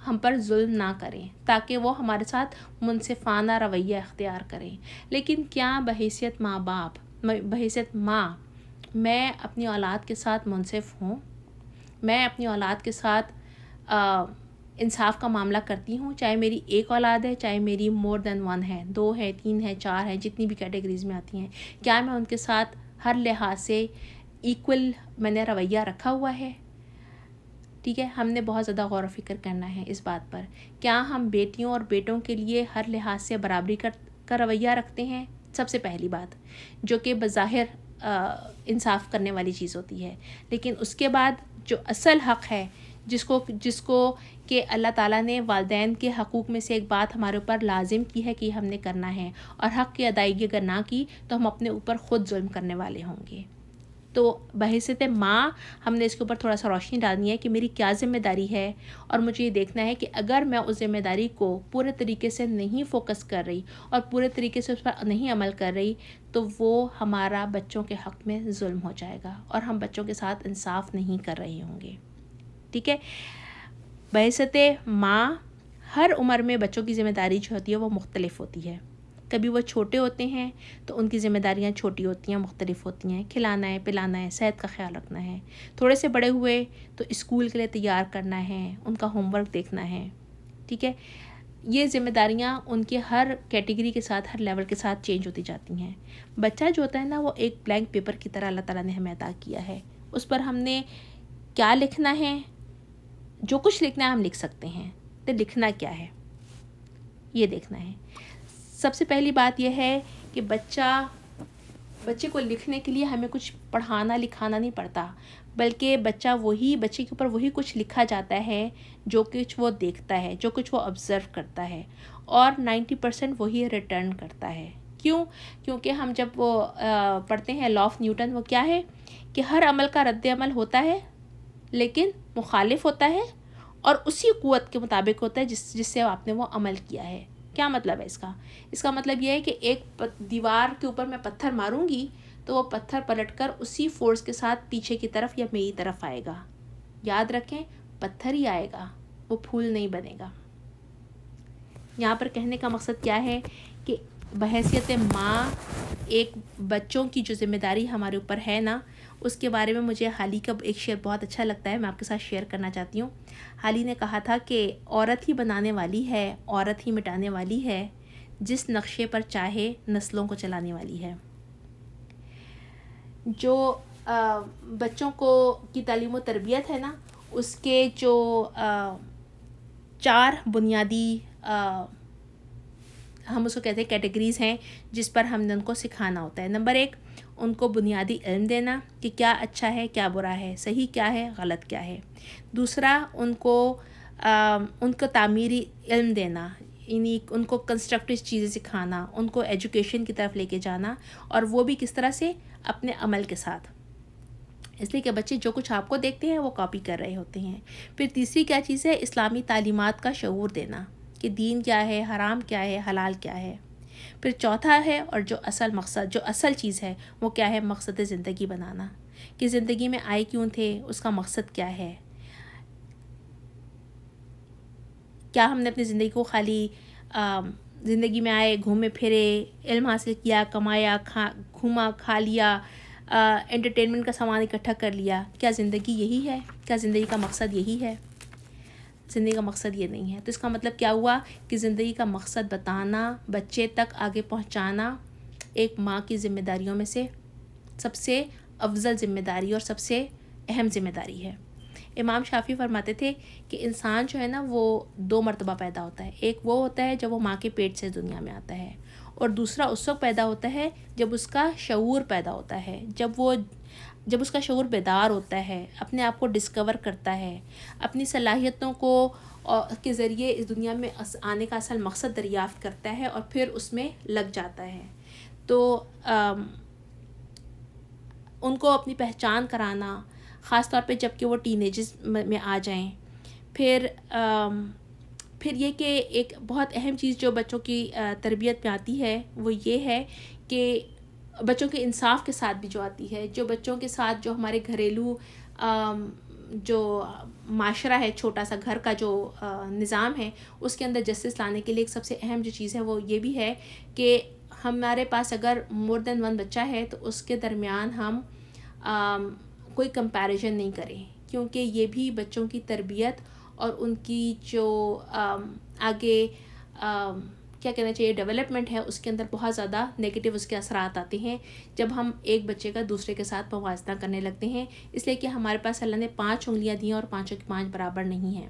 ہم پر ظلم نہ کریں، تاکہ وہ ہمارے ساتھ منصفانہ رویہ اختیار کریں. لیکن کیا بحیثیت ماں باپ، بحیثیت ماں، میں اپنی اولاد کے ساتھ منصف ہوں؟ میں اپنی اولاد کے ساتھ انصاف کا معاملہ کرتی ہوں، چاہے میری ایک اولاد ہے، چاہے میری مور دین ون ہے، 2 ہے، 3 ہے، 4 ہے، جتنی بھی کیٹیگریز میں آتی ہیں. کیا میں ان کے ساتھ ہر لحاظ سے ایکول میں نے رویہ رکھا ہوا ہے؟ ٹھیک ہے، ہم نے بہت زیادہ غور و فکر کرنا ہے اس بات پر. کیا ہم بیٹیوں اور بیٹوں کے لیے ہر لحاظ سے برابری کا رویہ رکھتے ہیں؟ سب سے پہلی بات، جو کہ بظاہر انصاف کرنے والی چیز ہوتی ہے. لیکن اس کے بعد جو اصل حق ہے، جس کو کہ اللہ تعالیٰ نے والدین کے حقوق میں سے ایک بات ہمارے اوپر لازم کی ہے کہ ہم نے کرنا ہے، اور حق کی ادائیگی اگر نہ کی تو ہم اپنے اوپر خود ظلم کرنے والے ہوں گے. تو بحیثیت ماں ہم نے اس کے اوپر تھوڑا سا روشنی ڈالنی ہے کہ میری کیا ذمہ داری ہے، اور مجھے یہ دیکھنا ہے کہ اگر میں اس ذمہ داری کو پورے طریقے سے نہیں فوکس کر رہی اور پورے طریقے سے اس پر نہیں عمل کر رہی تو وہ ہمارا بچوں کے حق میں ظلم ہو جائے گا، اور ہم بچوں کے ساتھ انصاف نہیں کر رہے ہوں گے. ٹھیک ہے، بحیثیت ماں ہر عمر میں بچوں کی ذمہ داری جو ہوتی ہے وہ مختلف ہوتی ہے. کبھی وہ چھوٹے ہوتے ہیں تو ان کی ذمہ داریاں چھوٹی ہوتی ہیں، مختلف ہوتی ہیں. کھلانا ہے، پلانا ہے، صحت کا خیال رکھنا ہے. تھوڑے سے بڑے ہوئے تو اسکول کے لیے تیار کرنا ہے، ان کا ہوم ورک دیکھنا ہے. ٹھیک ہے، یہ ذمہ داریاں ان کے ہر کیٹیگری کے ساتھ، ہر لیول کے ساتھ چینج ہوتی جاتی ہیں. بچہ جو ہوتا ہے نا، وہ ایک بلینک پیپر کی طرح اللہ تعالیٰ نے ہمیں عطا کیا ہے. اس پر ہم نے کیا لکھنا ہے، جو کچھ لکھنا ہے ہم لکھ سکتے ہیں، تو لکھنا کیا ہے یہ دیکھنا ہے. سب سے پہلی بات یہ ہے کہ بچے کو لکھنے کے لیے ہمیں کچھ پڑھانا لکھانا نہیں پڑتا، بلکہ بچے کے اوپر وہی کچھ لکھا جاتا ہے جو کچھ وہ دیکھتا ہے، جو کچھ وہ آبزرو کرتا ہے، اور 90% وہی ریٹرن کرتا ہے. کیونکہ ہم جب وہ پڑھتے ہیں لا آف نیوٹن، وہ کیا ہے کہ ہر عمل کا رد عمل ہوتا ہے لیکن مخالف ہوتا ہے، اور اسی قوت کے مطابق ہوتا ہے جس سے آپ نے وہ عمل کیا ہے. کیا مطلب ہے اس کا مطلب یہ ہے کہ ایک دیوار کے اوپر میں پتھر ماروں گی تو وہ پتھر پلٹ کر اسی فورس کے ساتھ پیچھے کی طرف یا میری طرف آئے گا. یاد رکھیں، پتھر ہی آئے گا، وہ پھول نہیں بنے گا. یہاں پر کہنے کا مقصد کیا ہے کہ بحیثیت ماں ایک بچوں کی جو ذمہ داری ہمارے اوپر ہے نا، اس کے بارے میں مجھے حالی کا ایک شعر بہت اچھا لگتا ہے، میں آپ کے ساتھ شیئر کرنا چاہتی ہوں. حالی نے کہا تھا کہ عورت ہی بنانے والی ہے، عورت ہی مٹانے والی ہے، جس نقشے پر چاہے نسلوں کو چلانے والی ہے. جو بچوں کی تعلیم و تربیت ہے نا، اس کے جو 4 بنیادی ہم اس کو کہتے ہیں کیٹیگریز ہیں جس پر ہم نے ان کو سکھانا ہوتا ہے. نمبر 1، ان کو بنیادی علم دینا کہ کیا اچھا ہے، کیا برا ہے، صحیح کیا ہے، غلط کیا ہے. دوسرا، ان کو تعمیری علم دینا، یعنی ان کو کنسٹرکٹیو چیزیں سکھانا، ان کو ایجوکیشن کی طرف لے کے جانا، اور وہ بھی کس طرح سے، اپنے عمل کے ساتھ. اس لیے کہ بچے جو کچھ آپ کو دیکھتے ہیں وہ کاپی کر رہے ہوتے ہیں. پھر تیسری کیا چیز ہے، اسلامی تعلیمات کا شعور دینا کہ دین کیا ہے، حرام کیا ہے، حلال کیا ہے. پھر چوتھا ہے، اور جو اصل چیز ہے وہ کیا ہے، مقصد زندگی بنانا، کہ زندگی میں آئے کیوں تھے، اس کا مقصد کیا ہے. کیا ہم نے اپنی زندگی کو خالی زندگی میں آئے، گھومے پھرے، علم حاصل کیا، کمایا، گھوما کھا لیا، انٹرٹینمنٹ کا سامان اکٹھا کر لیا، کیا زندگی یہی ہے؟ کیا زندگی کا مقصد یہی ہے؟ زندگی کا مقصد یہ نہیں ہے. تو اس کا مطلب کیا ہوا کہ زندگی کا مقصد بتانا، بچے تک آگے پہنچانا ایک ماں کی ذمہ داریوں میں سے سب سے افضل ذمہ داری اور سب سے اہم ذمہ داری ہے. امام شافعی فرماتے تھے کہ انسان جو ہے نا، وہ 2 مرتبہ پیدا ہوتا ہے. ایک وہ ہوتا ہے جب وہ ماں کے پیٹ سے دنیا میں آتا ہے، اور دوسرا اس وقت پیدا ہوتا ہے جب اس کا شعور پیدا ہوتا ہے، جب اس کا شعور بیدار ہوتا ہے، اپنے آپ کو ڈسکور کرتا ہے، اپنی صلاحیتوں کے ذریعے اس دنیا میں آنے کا اصل مقصد دریافت کرتا ہے، اور پھر اس میں لگ جاتا ہے. تو ان کو اپنی پہچان کرانا، خاص طور پہ جب کہ وہ ٹین ایجز میں آ جائیں. پھر یہ کہ ایک بہت اہم چیز جو بچوں کی تربیت میں آتی ہے وہ یہ ہے کہ بچوں کے انصاف کے ساتھ بھی جو آتی ہے، جو بچوں کے ساتھ جو ہمارے گھریلو جو معاشرہ ہے، چھوٹا سا گھر کا جو نظام ہے، اس کے اندر جسٹس لانے کے لیے ایک سب سے اہم جو چیز ہے وہ یہ بھی ہے کہ ہمارے پاس اگر مور دین ون بچہ ہے تو اس کے درمیان ہم کوئی کمپیریزن نہیں کریں، کیونکہ یہ بھی بچوں کی تربیت اور ان کی جو آگے کیا کہنا چاہیے ڈیولپمنٹ ہے اس کے اندر بہت زیادہ نگیٹیو اس کے اثرات آتے ہیں جب ہم ایک بچے کا دوسرے کے ساتھ موازنہ کرنے لگتے ہیں، اس لیے کہ ہمارے پاس اللہ نے 5 انگلیاں دی ہیں اور 5 کی 5 برابر نہیں ہیں،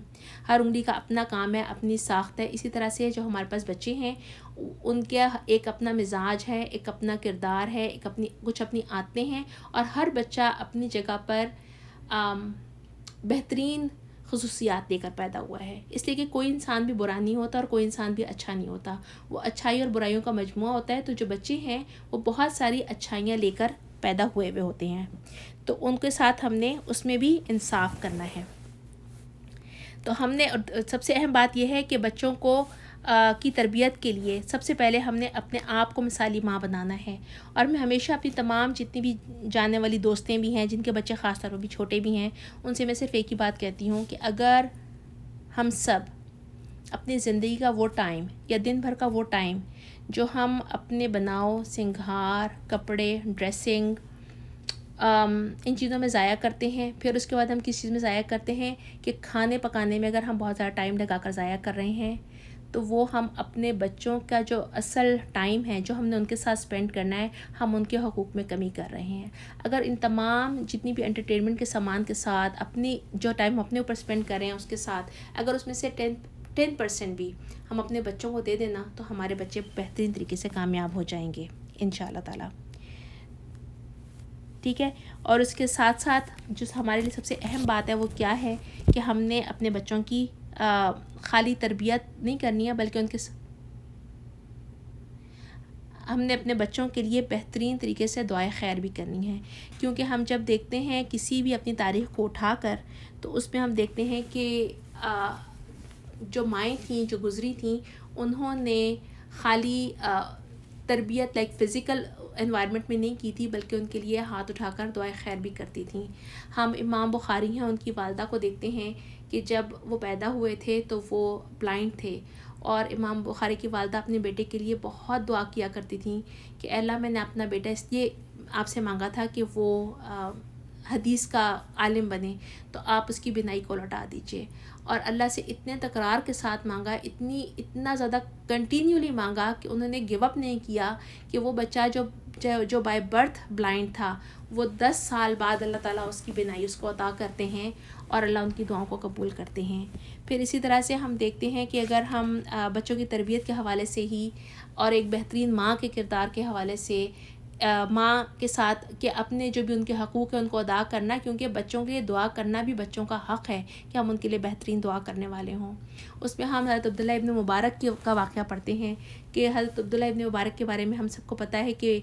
ہر انگلی کا اپنا کام ہے، اپنی ساخت ہے۔ اسی طرح سے جو ہمارے پاس بچے ہیں ان کا ایک اپنا مزاج ہے، ایک اپنا کردار ہے، ایک کچھ اپنی عادتیں ہیں، اور ہر بچہ اپنی جگہ پر بہترین خصوصیات لے کر پیدا ہوا ہے، اس لیے کہ کوئی انسان بھی برا نہیں ہوتا اور کوئی انسان بھی اچھا نہیں ہوتا، وہ اچھائی اور برائیوں کا مجموعہ ہوتا ہے۔ تو جو بچے ہیں وہ بہت ساری اچھائیاں لے کر پیدا ہوئے ہوتے ہیں، تو ان کے ساتھ ہم نے اس میں بھی انصاف کرنا ہے۔ تو ہم نے سب سے اہم بات یہ ہے کہ بچوں کو کی تربیت کے لیے سب سے پہلے ہم نے اپنے آپ کو مثالی ماں بنانا ہے، اور میں ہمیشہ اپنی تمام جتنی بھی جانے والی دوستیں بھی ہیں جن کے بچے خاص طور پر بھی چھوٹے بھی ہیں، ان سے میں صرف ایک ہی بات کہتی ہوں کہ اگر ہم سب اپنی زندگی کا وہ ٹائم یا دن بھر کا وہ ٹائم جو ہم اپنے بناؤ، سنگھار، کپڑے، ڈریسنگ، ان چیزوں میں ضائع کرتے ہیں، پھر اس کے بعد ہم کس چیز میں ضائع کرتے ہیں کہ کھانے پکانے میں اگر ہم بہت زیادہ ٹائم لگا کر ضائع کر رہے ہیں، تو وہ ہم اپنے بچوں کا جو اصل ٹائم ہے جو ہم نے ان کے ساتھ اسپینڈ کرنا ہے، ہم ان کے حقوق میں کمی کر رہے ہیں۔ اگر ان تمام جتنی بھی انٹرٹینمنٹ کے سامان کے ساتھ اپنی جو ٹائم اپنے اوپر اسپینڈ کر رہے ہیں اس کے ساتھ اگر اس میں سے 10% بھی ہم اپنے بچوں کو دے دینا تو ہمارے بچے بہترین طریقے سے کامیاب ہو جائیں گے انشاءاللہ تعالیٰ، ٹھیک ہے۔ اور اس کے ساتھ ساتھ جو ہمارے لیے سب سے اہم بات ہے وہ کیا ہے کہ ہم نے اپنے بچوں کی خالی تربیت نہیں کرنی ہے، بلکہ ہم نے اپنے بچوں کے لیے بہترین طریقے سے دعائے خیر بھی کرنی ہے، کیونکہ ہم جب دیکھتے ہیں کسی بھی اپنی تاریخ کو اٹھا کر تو اس میں ہم دیکھتے ہیں کہ جو مائیں تھیں جو گزری تھیں انہوں نے خالی تربیت لائک فزیکل انوائرمنٹ میں نہیں کی تھی، بلکہ ان کے لیے ہاتھ اٹھا کر دعائے خیر بھی کرتی تھیں۔ ہم امام بخاری ہیں، ان کی والدہ کو دیکھتے ہیں کہ جب وہ پیدا ہوئے تھے تو وہ بلائنڈ تھے، اور امام بخاری کی والدہ اپنے بیٹے کے لیے بہت دعا کیا کرتی تھیں کہ اے اللہ میں نے اپنا بیٹا اس لیے آپ سے مانگا تھا کہ وہ حدیث کا عالم بنے، تو آپ اس کی بینائی کو لوٹا دیجیے، اور اللہ سے اتنے تکرار کے ساتھ مانگا، اتنا زیادہ کنٹینیولی مانگا کہ انہوں نے گیو اپ نہیں کیا کہ وہ بچہ جو بائی برتھ بلائنڈ تھا وہ 10 سال بعد اللہ تعالیٰ اس کی بینائی اس کو عطا کرتے ہیں اور اللہ ان کی دعاؤں کو قبول کرتے ہیں۔ پھر اسی طرح سے ہم دیکھتے ہیں کہ اگر ہم بچوں کی تربیت کے حوالے سے ہی اور ایک بہترین ماں کے کردار کے حوالے سے ماں کے ساتھ کہ اپنے جو بھی ان کے حقوق ہیں ان کو ادا کرنا، کیونکہ بچوں کے لیے دعا کرنا بھی بچوں کا حق ہے کہ ہم ان کے لیے بہترین دعا کرنے والے ہوں۔ اس میں ہم حضرت عبداللہ ابن مبارک کا واقعہ پڑھتے ہیں کہ حضرت عبداللہ ابن مبارک کے بارے میں ہم سب کو پتہ ہے کہ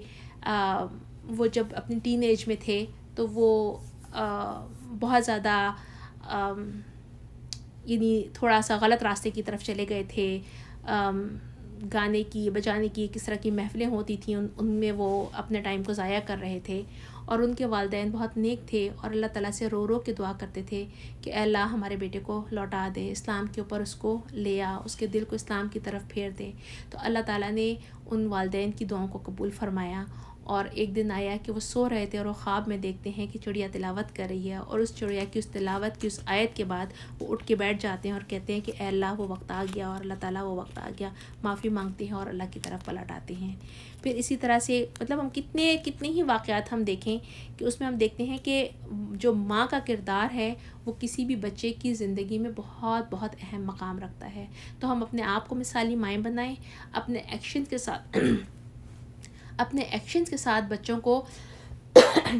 وہ جب اپنی ٹین ایج میں تھے تو وہ بہت زیادہ یعنی تھوڑا سا غلط راستے کی طرف چلے گئے تھے، گانے کی بجانے کی کس طرح کی محفلیں ہوتی تھیں ان میں وہ اپنے ٹائم کو ضائع کر رہے تھے، اور ان کے والدین بہت نیک تھے اور اللہ تعالیٰ سے رو رو کے دعا کرتے تھے کہ اے اللہ ہمارے بیٹے کو لوٹا دے، اسلام کے اوپر اس کو لے آ، اس کے دل کو اسلام کی طرف پھیر دے۔ تو اللہ تعالیٰ نے ان والدین کی دعاؤں کو قبول فرمایا، اور ایک دن آیا کہ وہ سو رہے تھے اور وہ خواب میں دیکھتے ہیں کہ چڑیا تلاوت کر رہی ہے، اور اس چڑیا کی اس تلاوت کی اس آیت کے بعد وہ اٹھ کے بیٹھ جاتے ہیں اور کہتے ہیں کہ اے اللہ وہ وقت آ گیا، اور اللہ تعالیٰ وہ وقت آ گیا، معافی مانگتے ہیں اور اللہ کی طرف پلٹ آتے ہیں۔ پھر اسی طرح سے مطلب ہم کتنے ہی واقعات ہم دیکھیں کہ اس میں ہم دیکھتے ہیں کہ جو ماں کا کردار ہے وہ کسی بھی بچے کی زندگی میں بہت بہت اہم مقام رکھتا ہے۔ تو ہم اپنے آپ کو مثالی مائیں بنائیں، اپنے ایکشنز کے ساتھ بچوں کو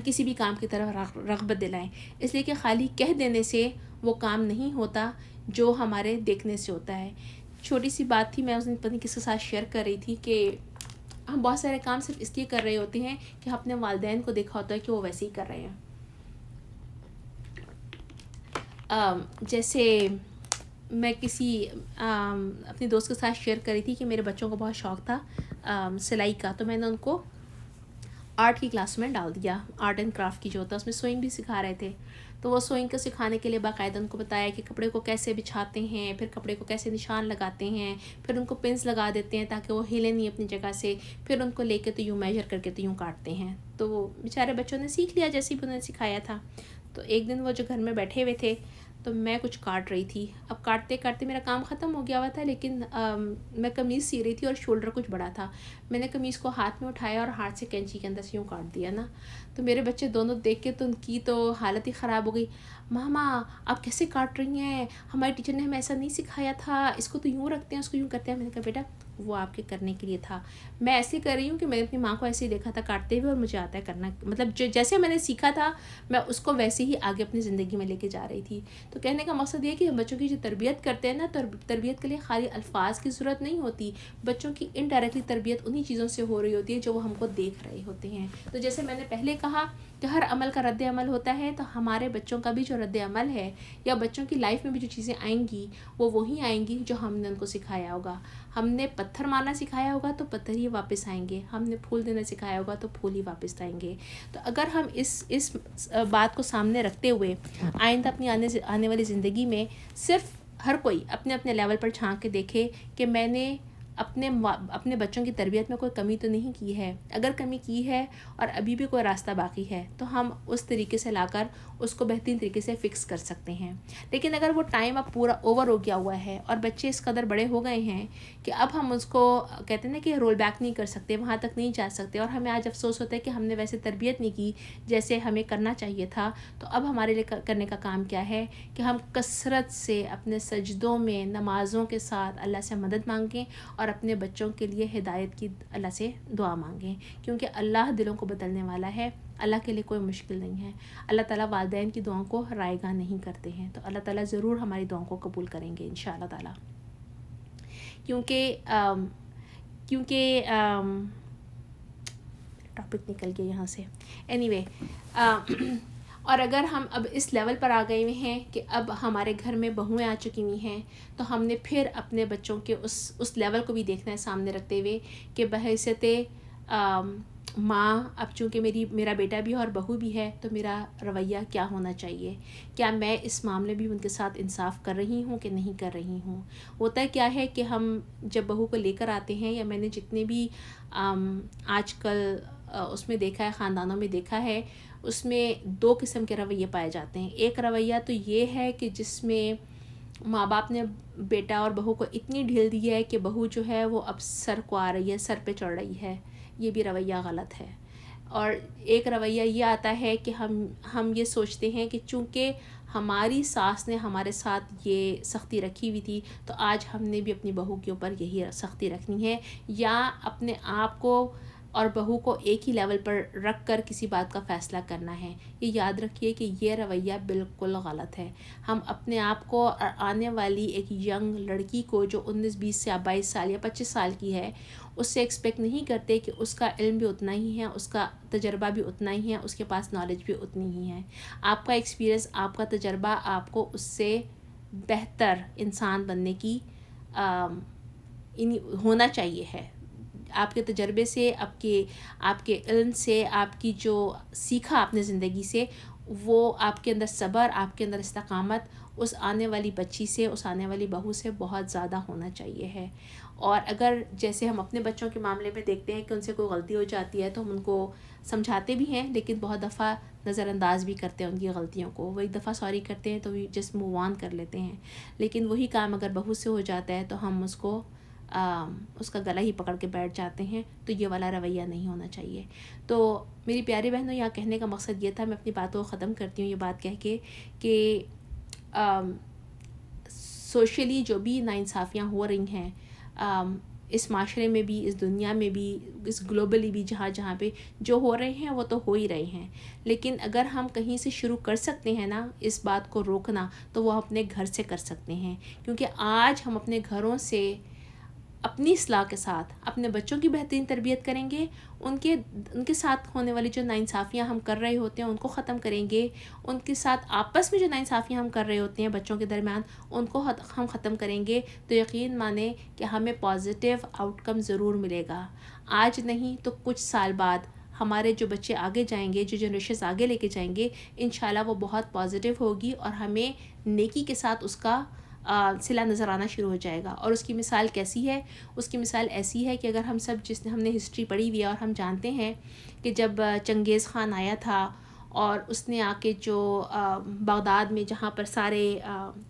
کسی بھی کام کی طرف رغبت دلائیں، اس لیے کہ خالی کہہ دینے سے وہ کام نہیں ہوتا جو ہمارے دیکھنے سے ہوتا ہے۔ چھوٹی سی بات تھی، میں اس دن پتہ کس کے ساتھ شیئر کر رہی تھی کہ ہم بہت سارے کام صرف اس لیے کر رہے ہوتے ہیں کہ ہم اپنے والدین کو دیکھا ہوتا ہے کہ وہ ویسے ہی کر رہے ہیں۔ جیسے میں کسی اپنی دوست کے ساتھ شیئر کری تھی کہ میرے بچوں کو بہت شوق تھا سلائی کا، تو میں نے ان کو آرٹ کی کلاس میں ڈال دیا، آرٹ اینڈ کرافٹ کی جو ہوتا ہے اس میں سوئنگ بھی سکھا رہے تھے۔ تو وہ سوئنگ کو سکھانے کے لیے باقاعدہ ان کو بتایا کہ کپڑے کو کیسے بچھاتے ہیں، پھر کپڑے کو کیسے نشان لگاتے ہیں، پھر ان کو پنس لگا دیتے ہیں تاکہ وہ ہلے نہیں اپنی جگہ سے، پھر ان کو لے کے تو یوں میجر کر کے تو یوں کاٹتے ہیں. تو وہ بیچارے بچوں نے سیکھ لیا جیسے بھی انہوں نے سکھایا تھا. تو ایک دن وہ جو گھر میں بیٹھے ہوئے تھے تو میں کچھ کاٹ رہی تھی. اب کاٹتے کاٹتے میرا کام ختم ہو گیا ہوا تھا، لیکن میں قمیض سی رہی تھی اور شولڈر کچھ بڑا تھا. میں نے قمیض کو ہاتھ میں اٹھایا اور ہاتھ سے کینچی کے اندر سے یوں کاٹ دیا نا. تو میرے بچے دونوں دیکھ کے تو ان کی تو حالت ہی خراب ہو گئی. ماما آپ کیسے کاٹ رہی ہیں، ہماری ٹیچر نے ہمیں ایسا نہیں سکھایا تھا، اس کو تو یوں رکھتے ہیں، اس کو یوں کرتے ہیں. میں نے کہا بیٹا وہ آپ کے کرنے کے لیے تھا، میں ایسے کر رہی ہوں کہ میں نے اپنی ماں کو ایسے ہی دیکھا تھا کاٹتے ہوئے اور مجھے آتا ہے کرنا، مطلب جو جیسے میں نے سیکھا تھا میں اس کو ویسے ہی آگے اپنی زندگی میں لے کے جا رہی تھی. تو کہنے کا مقصد یہ ہے کہ ہم بچوں کی جو تربیت کرتے ہیں نا، تربیت کے لیے خالی الفاظ کی ضرورت نہیں ہوتی، بچوں کی انڈائریکٹلی تربیت انہی چیزوں سے ہو رہی ہوتی ہے جو وہ ہم کو دیکھ رہے ہوتے ہیں. تو جیسے میں نے پہلے کہا کہ ہر عمل کا رد عمل ہوتا ہے، تو ہمارے بچوں کا بھی جو رد عمل ہے یا بچوں کی لائف میں بھی جو چیزیں آئیں گی وہ وہی آئیں گی جو ہم نے ان کو سکھایا ہوگا. ہم نے پتھر مارنا سکھایا ہوگا تو پتھر ہی واپس آئیں گے، ہم نے پھول دینا سکھایا ہوگا تو پھول ہی واپس آئیں گے. تو اگر ہم اس بات کو سامنے رکھتے ہوئے آئندہ اپنی آنے والی زندگی میں صرف ہر کوئی اپنے اپنے لیول پر جھانک کے دیکھے کہ میں نے اپنے بچوں کی تربیت میں کوئی کمی تو نہیں کی ہے، اگر کمی کی ہے اور ابھی بھی کوئی راستہ باقی ہے تو ہم اس طریقے سے لا کر اس کو بہترین طریقے سے فکس کر سکتے ہیں. لیکن اگر وہ ٹائم اب پورا اوور ہو گیا ہوا ہے اور بچے اس قدر بڑے ہو گئے ہیں کہ اب ہم اس کو کہتے ہیں نا کہ رول بیک نہیں کر سکتے، وہاں تک نہیں جا سکتے، اور ہمیں آج افسوس ہوتا ہے کہ ہم نے ویسے تربیت نہیں کی جیسے ہمیں کرنا چاہیے تھا. تو اب ہمارے لیے کرنے کا کام کیا ہے کہ ہم کثرت سے اپنے سجدوں میں نمازوں کے ساتھ اللہ سے مدد مانگیں اور اپنے بچوں کے لیے ہدایت کی اللہ سے دعا مانگیں، کیونکہ اللہ دلوں کو بدلنے والا ہے. اللہ کے لیے کوئی مشکل نہیں ہے. اللہ تعالیٰ والدین کی دعاؤں کو رائے گاہ نہیں کرتے ہیں، تو اللہ تعالیٰ ضرور ہماری دعاؤں کو قبول کریں گے انشاءاللہ تعالیٰ. کیونکہ ٹاپک نکل گیا یہاں سے. اینی وے اور اگر ہم اب اس لیول پر آ گئے ہوئے ہیں کہ اب ہمارے گھر میں بہویں آ چکی ہوئی ہیں، تو ہم نے پھر اپنے بچوں کے اس لیول کو بھی دیکھنا ہے سامنے رکھتے ہوئے کہ بحیثیت ماں اب چونکہ میرا بیٹا بھی ہے اور بہو بھی ہے، تو میرا رویہ کیا ہونا چاہیے، کیا میں اس معاملے بھی ان کے ساتھ انصاف کر رہی ہوں کہ نہیں کر رہی ہوں. ہوتا ہے کیا ہے کہ ہم جب بہو کو لے کر آتے ہیں، یا میں نے جتنے بھی آج کل اس میں دیکھا ہے، خاندانوں میں دیکھا ہے، اس میں دو قسم کے رویے پائے جاتے ہیں. ایک رویہ تو یہ ہے کہ جس میں ماں باپ نے بیٹا اور بہو کو اتنی ڈھیل دی ہے کہ بہو جو ہے وہ اب سر کو آ رہی ہے، سر پہ چڑھ رہی ہے. یہ بھی رویہ غلط ہے. اور ایک رویہ یہ آتا ہے کہ ہم یہ سوچتے ہیں کہ چونکہ ہماری ساس نے ہمارے ساتھ یہ سختی رکھی ہوئی تھی تو آج ہم نے بھی اپنی بہو کے اوپر یہی سختی رکھنی ہے، یا اپنے آپ کو اور بہو کو ایک ہی لیول پر رکھ کر کسی بات کا فیصلہ کرنا ہے. یہ یاد رکھیے کہ یہ رویہ بالکل غلط ہے. ہم اپنے آپ کو اور آنے والی ایک ینگ لڑکی کو جو 19-20 سے 22 سال یا 25 سال کی ہے، اس سے ایکسپیکٹ نہیں کرتے کہ اس کا علم بھی اتنا ہی ہے، اس کا تجربہ بھی اتنا ہی ہے، اس کے پاس نالج بھی اتنی ہی ہے. آپ کا ایکسپیرئنس، آپ کا تجربہ آپ کو اس سے بہتر انسان بننے کی ہونا چاہیے ہے. آپ کے تجربے سے، آپ کے علم سے، آپ کی جو سیکھا آپ نے زندگی سے، وہ آپ کے اندر صبر، آپ کے اندر استقامت اس آنے والی بچی سے، اس آنے والی بہو سے بہت زیادہ ہونا چاہیے ہے. اور اگر جیسے ہم اپنے بچوں کے معاملے میں دیکھتے ہیں کہ ان سے کوئی غلطی ہو جاتی ہے تو ہم ان کو سمجھاتے بھی ہیں، لیکن بہت دفعہ نظر انداز بھی کرتے ہیں ان کی غلطیوں کو. وہ ایک دفعہ سوری کرتے ہیں تو وہ جسٹ موو آن کر لیتے ہیں. لیکن وہی کام اگر بہو سے ہو جاتا ہے تو ہم اس کا گلا ہی پکڑ کے بیٹھ جاتے ہیں. تو یہ والا رویہ نہیں ہونا چاہیے. تو میری پیاری بہنوں، یہاں کہنے کا مقصد یہ تھا، میں اپنی باتوں کو ختم کرتی ہوں یہ بات کہہ کے کہ سوشلی جو بھی ناانصافیاں ہو رہی ہیں اس معاشرے میں بھی، اس دنیا میں بھی، اس گلوبلی بھی، جہاں پہ جو ہو رہے ہیں وہ تو ہو ہی رہے ہیں. لیکن اگر ہم کہیں سے شروع کر سکتے ہیں نا اس بات کو روکنا، تو وہ اپنے گھر سے کر سکتے ہیں. کیونکہ آج ہم اپنے گھروں سے اپنی اصلاح کے ساتھ اپنے بچوں کی بہترین تربیت کریں گے، ان کے ساتھ ہونے والی جو ناانصافیاں ہم کر رہے ہوتے ہیں ان کو ختم کریں گے، ان کے ساتھ آپس میں جو ناانصافیاں ہم کر رہے ہوتے ہیں بچوں کے درمیان ان کو ہم ختم کریں گے. تو یقین مانیں کہ ہمیں پازیٹیو آؤٹ کم ضرور ملے گا. آج نہیں تو کچھ سال بعد ہمارے جو بچے آگے جائیں گے، جو جنریشنز آگے لے کے جائیں گے، انشاءاللہ وہ بہت پازیٹیو ہوگی اور ہمیں نیکی کے ساتھ اس کا صلہ نظر آنا شروع ہو جائے گا. اور اس کی مثال کیسی ہے؟ اس کی مثال ایسی ہے کہ اگر ہم سب ہم نے ہسٹری پڑھی ہوئی ہے اور ہم جانتے ہیں کہ جب چنگیز خان آیا تھا اور اس نے آ کے جو بغداد میں جہاں پر سارے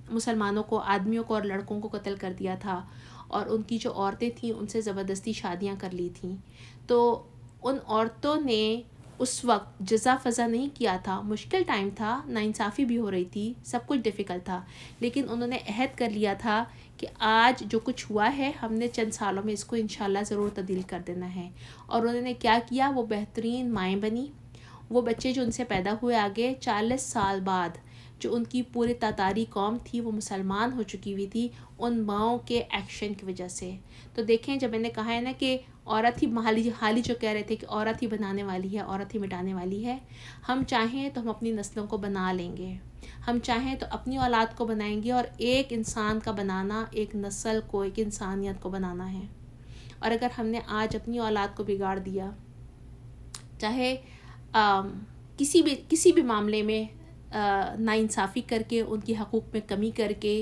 مسلمانوں کو، آدمیوں کو اور لڑکوں کو قتل کر دیا تھا اور ان کی جو عورتیں تھیں ان سے زبردستی شادیاں کر لی تھیں، تو ان عورتوں نے اس وقت جزا فضا نہیں کیا تھا. مشکل ٹائم تھا، ناانصافی بھی ہو رہی تھی، سب کچھ ڈیفیکلٹ تھا، لیکن انہوں نے عہد کر لیا تھا کہ آج جو کچھ ہوا ہے ہم نے چند سالوں میں اس کو انشاءاللہ ضرور تبدیل کر دینا ہے. اور انہوں نے کیا کیا؟ وہ بہترین مائیں بنی. وہ بچے جو ان سے پیدا ہوئے آگے 40 سال بعد جو ان کی پوری تاتاری قوم تھی وہ مسلمان ہو چکی ہوئی تھی ان ماؤں کے ایکشن کی وجہ سے. تو دیکھیں، جب میں نے کہا ہے نا کہ عورت ہی حالی جو کہہ رہے تھے کہ عورت ہی بنانے والی ہے، عورت ہی مٹانے والی ہے، ہم چاہیں تو ہم اپنی نسلوں کو بنا لیں گے، ہم چاہیں تو اپنی اولاد کو بنائیں گے. اور ایک انسان کا بنانا ایک نسل کو، ایک انسانیت کو بنانا ہے. اور اگر ہم نے آج اپنی اولاد کو بگاڑ دیا، چاہے کسی بھی معاملے میں ناانصافی کر کے، ان کی حقوق میں کمی کر کے،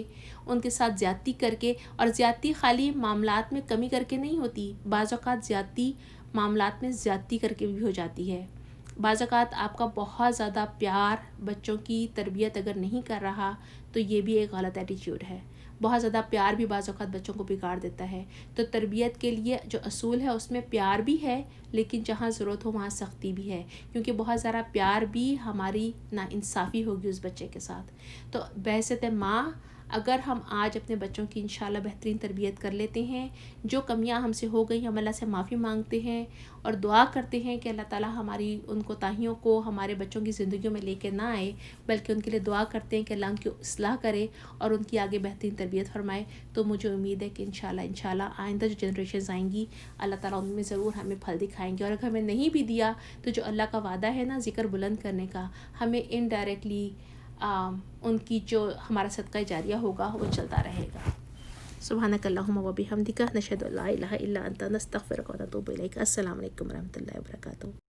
ان کے ساتھ زیادتی کر کے، اور زیادتی خالی معاملات میں کمی کر کے نہیں ہوتی، بعض اوقات زیادتی معاملات میں زیادتی کر کے بھی ہو جاتی ہے. بعض اوقات آپ کا بہت زیادہ پیار بچوں کی تربیت اگر نہیں کر رہا تو یہ بھی ایک غلط ایٹیٹیوڈ ہے. بہت زیادہ پیار بھی بعض اوقات بچوں کو بگاڑ دیتا ہے. تو تربیت کے لیے جو اصول ہے اس میں پیار بھی ہے، لیکن جہاں ضرورت ہو وہاں سختی بھی ہے، کیونکہ بہت زیادہ پیار بھی ہماری ناانصافی ہوگی اس بچے کے ساتھ. تو بحیثیت ماں اگر ہم آج اپنے بچوں کی انشاءاللہ بہترین تربیت کر لیتے ہیں، جو کمیاں ہم سے ہو گئی ہم اللہ سے معافی مانگتے ہیں اور دعا کرتے ہیں کہ اللہ تعالیٰ ہماری ان کوتاہیوں کو ہمارے بچوں کی زندگیوں میں لے کے نہ آئے، بلکہ ان کے لیے دعا کرتے ہیں کہ اللہ ان کی اصلاح کرے اور ان کی آگے بہترین تربیت فرمائے. تو مجھے امید ہے کہ انشاءاللہ آئندہ جو جنریشنز آئیں گی اللہ تعالیٰ ان میں ضرور ہمیں پھل دکھائیں گے. اور اگر ہمیں نہیں بھی دیا تو جو اللہ کا وعدہ ہے نا ذکر بلند کرنے کا، ہمیں انڈائریکٹلی ان کی جو ہمارا صدقہ جاریہ ہوگا وہ چلتا رہے گا. سبحانک اللہم و بحمدک، نشہد ان لا الہ الا انت، نستغفرک و نتوب الیک. السلام علیکم ورحمۃ اللہ وبرکاتہ.